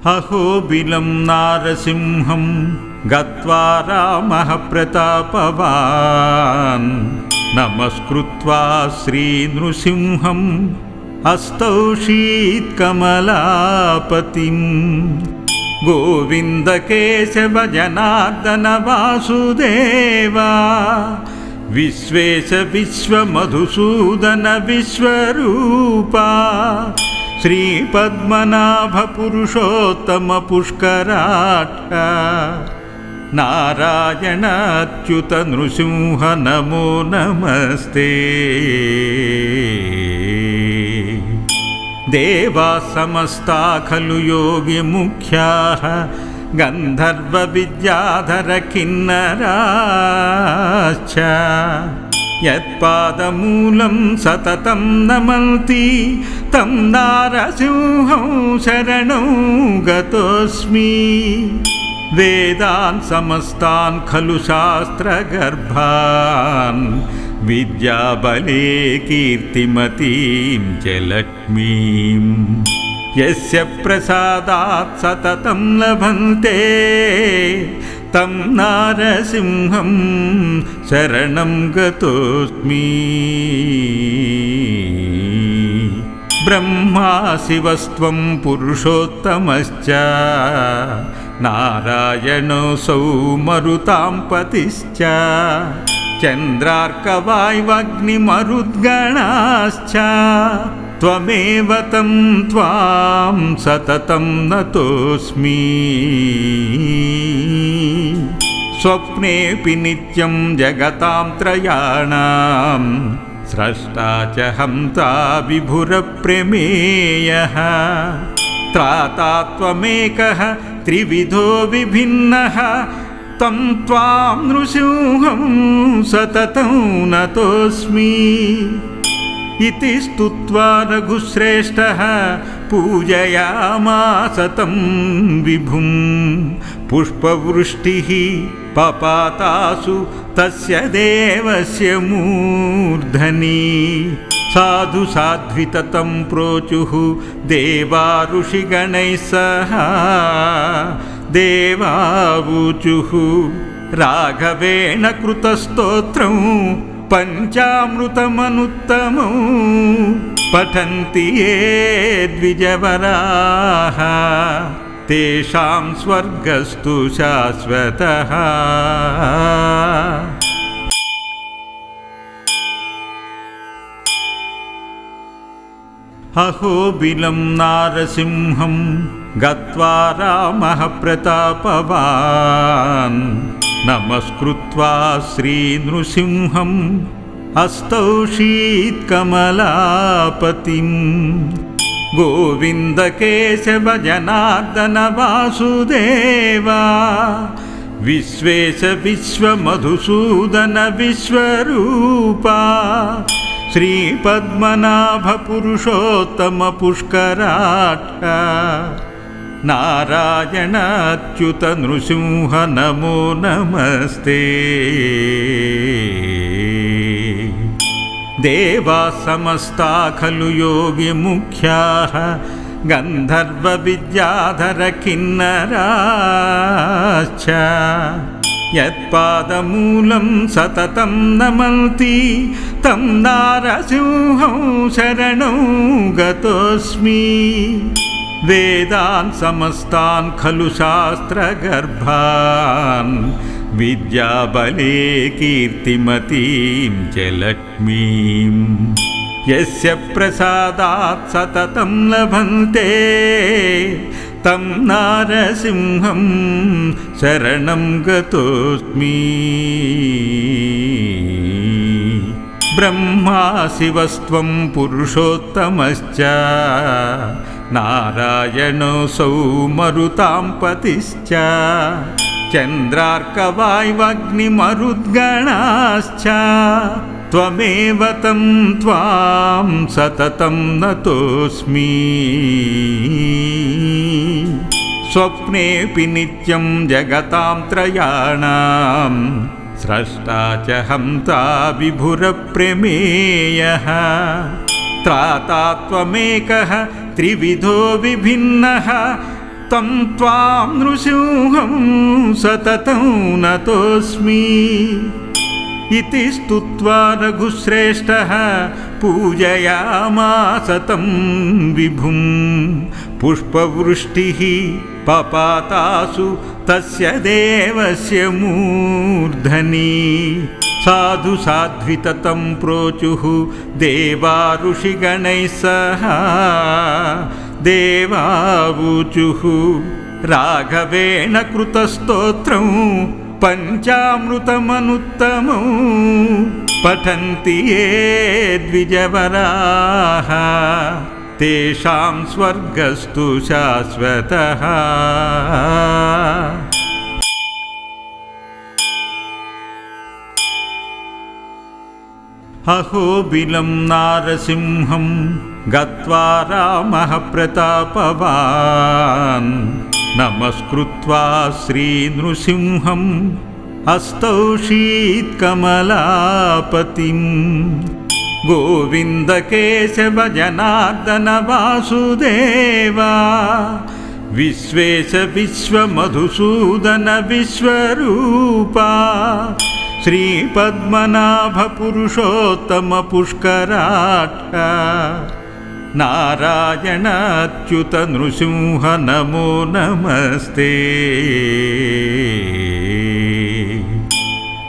अहोबिलं नारसिंहं गत्वा रामः प्रतापवान् नमस्कृत्वा श्रीनृसिंहं अस्तौषीत्कमलापतिं गोविन्द केशव जनार्दन वासुदेवा विश्वेश विश्वमधुसूदन विश्वरूपा श्रीपद्मनाभ पुरुषोत्तम पुष्कराट्ट नारायण अच्युत नृसिंह नमो नमस्ते। देवा समस्ता खलु योगिमुख्याः गन्धर्व विद्याधर किन्नराश्च यत्पादमूलं सततं नमन्ति तं नारसिंहं शरणं गतोऽस्मि। वेदान् समस्तान् खलु शास्त्रगर्भान् विद्याबले कीर्तिमतीं च लक्ष्मीं यस्य प्रसादात् सततं लभन्ते तं नारसिंहं शरणं गतोऽस्मि। ब्रह्मा शिवस्त्वं पुरुषोत्तमश्च नारायणोऽसौ मरुतां पतिश्च चन्द्रार्कवायुवग्निमरुद्गणाश्च त्वमेव तं त्वां सततं नतोऽस्मि। स्वप्नेऽपि नित्यं जगतां त्रयाणां स्रष्टा च हन्ता विभुरप्रमेयः त्राता त्वमेकः त्रिविधो विभिन्नः तं त्वां नृसिंहं सततं नतोऽस्मि। इति स्तुत्वा रघुश्रेष्ठः पूजयामास तं विभुं पुष्पवृष्टिः पपातासु तस्य देवस्य मूर्धनि साधु साध्वितं प्रोचुः देवा ऋषिगणैः सह देवावूचुः राघवेण कृतस्तोत्रं पञ्चामृतमनुत्तमं पठन्ति ये द्विजवराः तेषां स्वर्गस्तु शाश्वतः। अहोबिलं नारसिंहं गत्वा रामः प्रतापवान् नमस्कृत्वा श्रीनृसिंहम् अस्तौषीत्कमलापतिं गोविन्द केशव जनार्दन वासुदेवा विश्वेश विश्वमधुसूदन विश्वरूपा श्रीपद्मनाभ पुरुषोत्तम पुष्कराट्ट नारायण अच्युत नृसिंह नमो नमस्ते। देवा समस्ता खलु योगिमुख्याः गन्धर्व विद्याधर किन्नराश्च यत्पादमूलं सततं नमन्ति तं नारसिंहं शरणं गतोऽस्मि। वेदान् समस्तान् खलु शास्त्रगर्भान् विद्याबले कीर्तिमतीं च लक्ष्मीं यस्य प्रसादात् सततं लभन्ते तं नारसिंहं शरणं गतोऽस्मि। ब्रह्मा शिवस्त्वं पुरुषोत्तमश्च नारायणोऽसौ मरुतां पतिश्च चन्द्रार्कवायुवग्निमरुद्गणाश्च त्वमेव तं त्वां सततं नतोऽस्मि। स्वप्नेऽपि नित्यं जगतां त्रयाणां स्रष्टा च हन्ता विभुरप्रमेयः त्राता त्वमेकः त्रिविधो विभिन्नः तं त्वां नृसिंहं सततं नतोऽस्मि इति स्तुत्वा रघुश्रेष्ठः पूजयामास तं विभुं पुष्पवृष्टिः पपातासु तस्य देवस्य मूर्धनि साधु साध्वितं प्रोचुः देवा ऋषिगणैः सह देवावूचुः राघवेण कृतस्तोत्रं पञ्चामृतमनुत्तमं पठन्ति ये द्विजवराः तेषां स्वर्गस्तु शाश्वतः। अहोबिलं नारसिंहं गत्वा रामः प्रतापवान् नमस्कृत्वा श्रीनृसिंहम् अस्तौषीत्कमलापतिं गोविन्द केशव जनार्दन वासुदेवा विश्वेश विश्वमधुसूदन विश्वरूपा श्रीपद्मनाभ पुरुषोत्तम पुष्कराट्ट नारायण अच्युत नृसिंह नमो नमस्ते।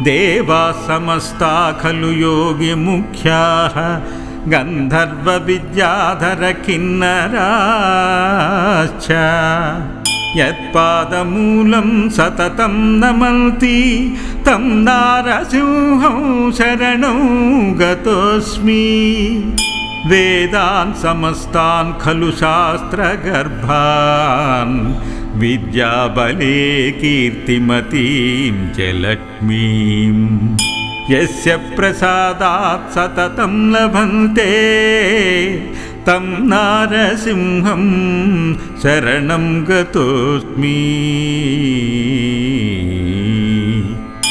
देवा समस्ता खलु योगिमुख्याः गन्धर्व विद्याधर किन्नराश्च यत्पादमूलं सततं नमन्ति तं नारसिंहं शरणं गतोऽस्मि वेदान् समस्तान् खलु शास्त्रगर्भान् विद्याबले कीर्तिमतीं च लक्ष्मीं यस्य प्रसादात् सततं लभन्ते तं नारसिंहं शरणं गतोऽस्मि।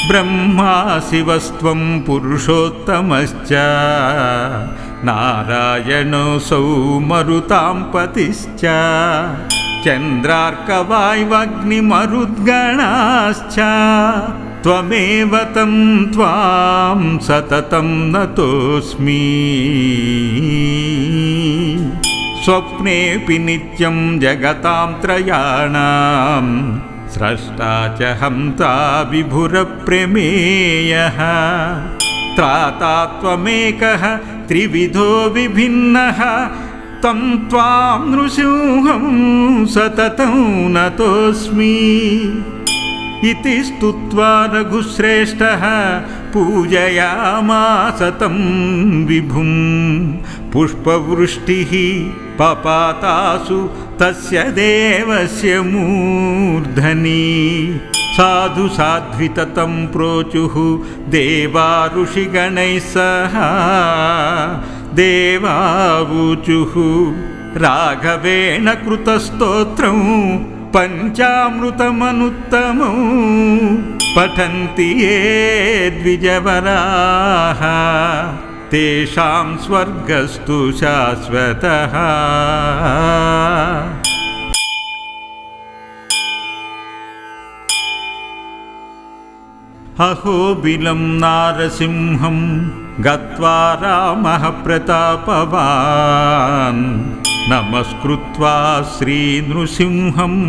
ब्रह्मा शिवस्त्वं पुरुषोत्तमश्च नारायणोऽसौ मरुतां पतिश्च चन्द्रार्कवायुवग्निमरुद्गणाश्च त्वमेव तं त्वां सततं नतोऽस्मि। स्वप्नेऽपि नित्यं जगतां त्रयाणां स्रष्टा च हन्ता विभुरप्रमेयः त्राता त्वमेकः त्रिविधो विभिन्नः तं त्वां नृसिंहं सततं नतोऽस्मि इति स्तुत्वा रघुश्रेष्ठः पूजयामास तं विभुं पुष्पवृष्टिः पपातासु तस्य देवस्य मूर्धनि साधु साध्वितं प्रोचुः देवा ऋषिगणैः सह देवावूचुः राघवेण कृतस्तोत्रं पञ्चामृतमनुत्तमं पठन्ति ये द्विजवराः तेषां स्वर्गस्तु शाश्वतः। अहोबिलं नारसिंहं गत्वा रामः प्रतापवान् नमस्कृत्वा श्रीनृसिंहम्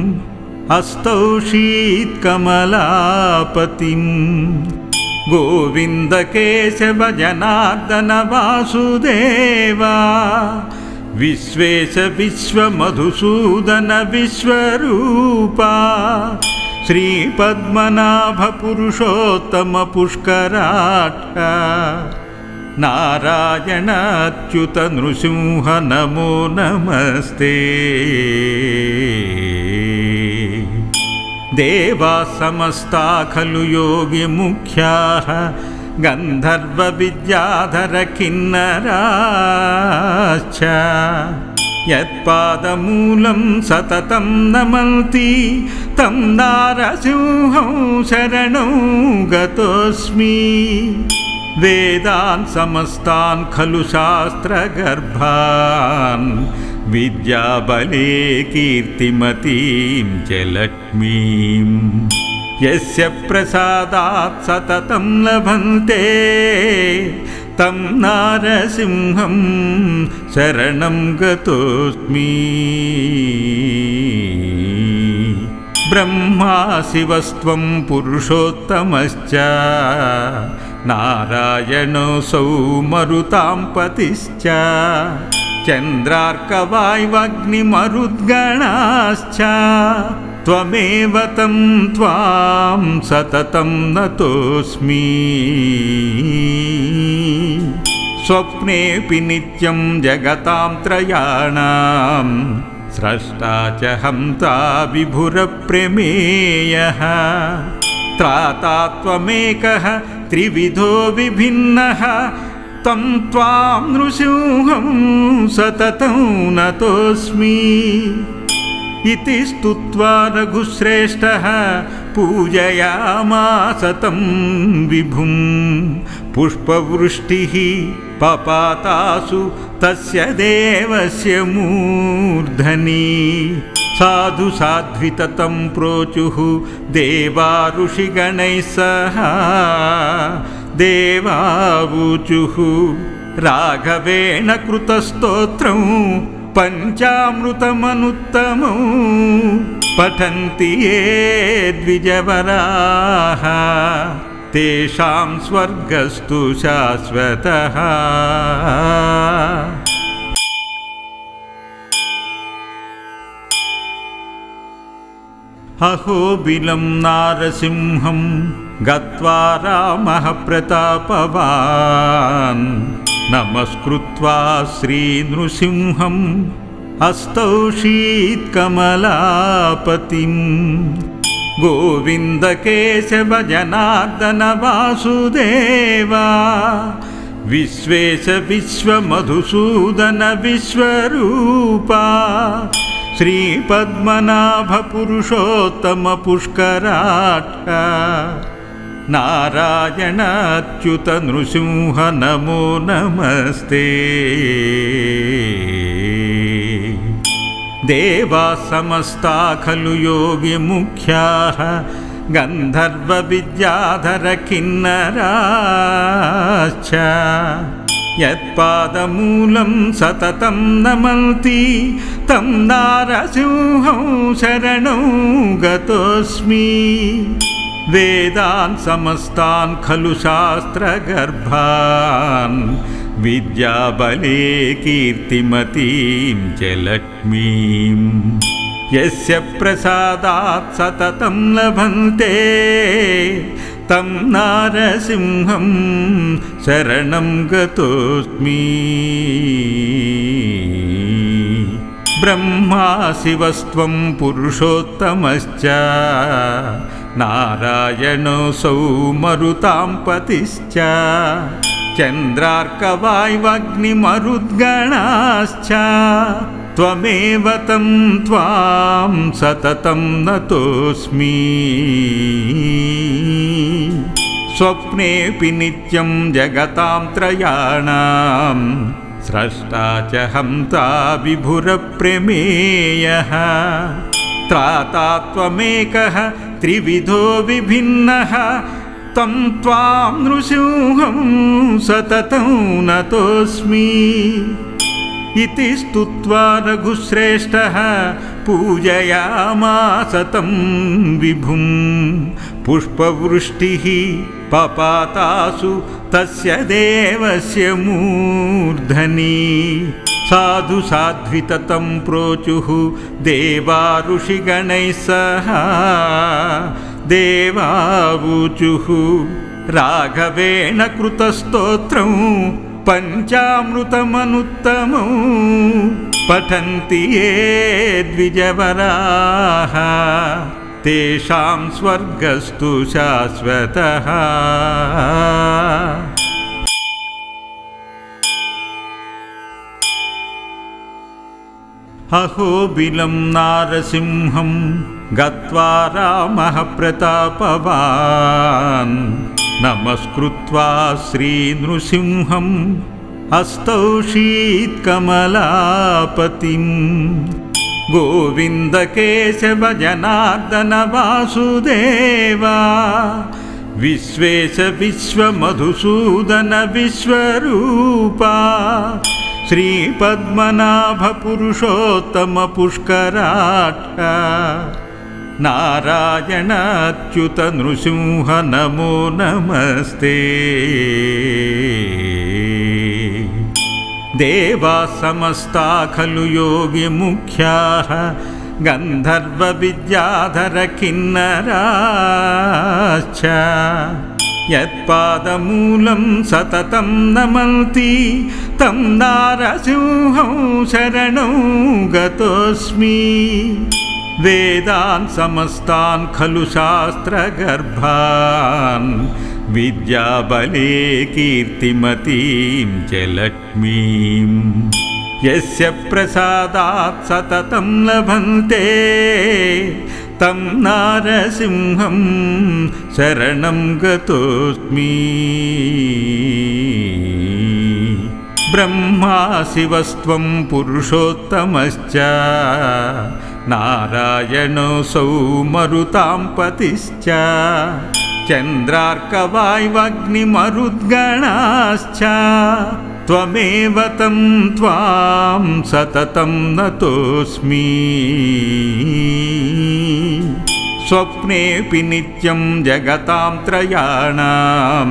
अस्तौषीत्कमलापतिं गोविन्द केशव जनार्दन वासुदेवा विश्वेश विश्वमधुसूदन विश्वरूपा श्रीपद्मनाभ पुरुषोत्तम पुष्कराट्ट नारायण अच्युत नृसिंह नमो नमस्ते। देवा समस्ता खलु योगिमुख्याः गन्धर्व विद्याधर किन्नराश्च यत्पादमूलं सततं नमन्ति तं नारसिंहं शरणं गतोऽस्मि वेदान् समस्तान् खलु शास्त्रगर्भान् विद्याबले कीर्तिमतीं च लक्ष्मीं यस्य प्रसादात् सततं लभन्ते तं नारसिंहं शरणं गतोऽस्मि। ब्रह्मा शिवस्त्वं पुरुषोत्तमश्च नारायणोऽसौ मरुतां पतिश्च चन्द्रार्कवायुवग्निमरुद्गणाश्च त्वमेव तं त्वां सततं नतोऽस्मि। स्वप्नेऽपि नित्यं जगतां त्रयाणां स्रष्टा च हन्ता विभुरप्रमेयः त्राता त्वमेकः त्रिविधो विभिन्नः तं त्वां नृसिंहं सततं नतोऽस्मि। इति स्तुत्वा रघुश्रेष्ठः पूजयामास तं विभुं पुष्पवृष्टिः पपातासु तस्य देवस्य मूर्धनि। साधु साध्वितं प्रोचुः देवा ऋषिगणैः सह देवावूचुः राघवेण कृतस्तोत्रं पञ्चामृतमनुत्तमं पठन्ति ये द्विजवराः तेषां स्वर्गस्तु शाश्वतः। अहोबिलं नारसिंहं गत्वा रामः प्रतापवान् नमस्कृत्वा श्रीनृसिंहम् अस्तौषीत्कमलापतिं गोविन्द केशव जनार्दन वासुदेवा विश्वेश विश्वमधुसूदन विश्वरूपा श्रीपद्मनाभ पुरुषोत्तम पुष्कराट्ट नारायण अच्युत नृसिंह नमो नमस्ते। देवा समस्ता खलु योगिमुख्याः गन्धर्व विद्याधर किन्नराश्च यत्पादमूलं सततं नमन्ति तं नारसिंहं शरणं गतोऽस्मि। वेदान् समस्तान् खलु शास्त्रगर्भान् विद्याबले कीर्तिमतीं च लक्ष्मीं यस्य प्रसादात् सततं लभन्ते तं नारसिंहं शरणं गतोऽस्मि। ब्रह्मा शिवस्त्वं पुरुषोत्तमश्च नारायणोऽसौ मरुतां पतिश्च चन्द्रार्कवायुवग्निमरुद्गणाश्च त्वमेव तं त्वां सततं नतोऽस्मि। स्वप्नेऽपि नित्यं जगतां त्रयाणां स्रष्टा च हन्ता विभुरप्रमेयः त्राता त्वमेकः त्रिविधो विभिन्नः तं त्वां नृसिंहं सततं नतोऽस्मि। इति स्तुत्वा रघुश्रेष्ठः पूजयामास तं विभुं पुष्पवृष्टिः पपातासु तस्य देवस्य मूर्धनि। साधु साध्वितं प्रोचुः देवा ऋषिगणैः सह देवावूचुः राघवेण कृतस्तोत्रं पञ्चामृतमनुत्तमं पठन्ति ये द्विजवराः तेषां स्वर्गस्तु शाश्वतः। अहोबिलं नारसिंहं गत्वा रामः प्रतापवान् नमस्कृत्वा श्रीनृसिंहम् अस्तौषीत्कमलापतिं गोविन्द केशव जनार्दन वासुदेवा विश्वेश विश्वमधुसूदन विश्वरूपा श्रीपद्मनाभ पुरुषोत्तम पुष्कराक्ष नारायण अच्युत नृसिंह नमो नमस्ते। देवा समस्ता खलु योगी मुख्याः गन्धर्व विद्याधर किन्नराश्च यत्पादमूलं सततं नमन्ति तं नारसिंहं शरणं गतोऽस्मि। वेदान् समस्तान् खलु शास्त्रगर्भान् विद्याबले कीर्तिमतीं च लक्ष्मीं यस्य प्रसादात् सततं लभन्ते तं नारसिंहं शरणं गतोऽस्मि। ब्रह्मा शिवस्त्वं पुरुषोत्तमश्च नारायणोऽसौ मरुतां पतिश्च चन्द्रार्कवायुवग्निमरुद्गणाश्च त्वमेव तं त्वां सततं नतोऽस्मि। स्वप्नेऽपि नित्यं जगतां त्रयाणां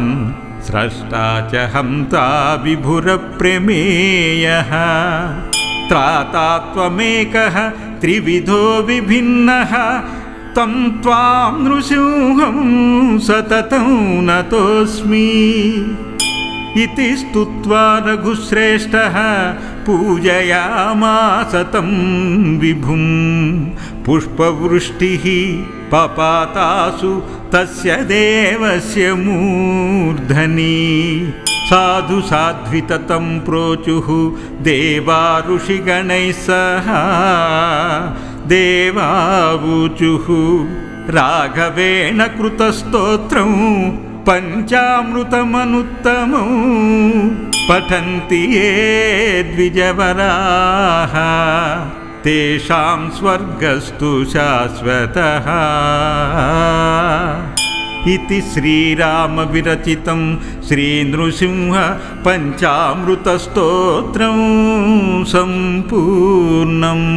स्रष्टा च हन्ता विभुरप्रमेयः त्राता त्वमेकः त्रिविधो विभिन्नः तं त्वां नृसिंहं सततं नतोऽस्मि। इति स्तुत्वा रघुश्रेष्ठः पूजयामास तं विभुं पुष्पवृष्टिः पपातासु तस्य देवस्य मूर्धनि। साधु साध्वितं प्रोचुः देवा ऋषिगणैः सह देवावूचुः राघवेण कृतस्तोत्रं पञ्चामृतमनुत्तमं पठन्ति ये द्विजवराः तेषां स्वर्गस्तु शाश्वतः। इति श्रीराम विरचितं श्रीनृसिंह पञ्चामृतस्तोत्रं सम्पूर्णम्।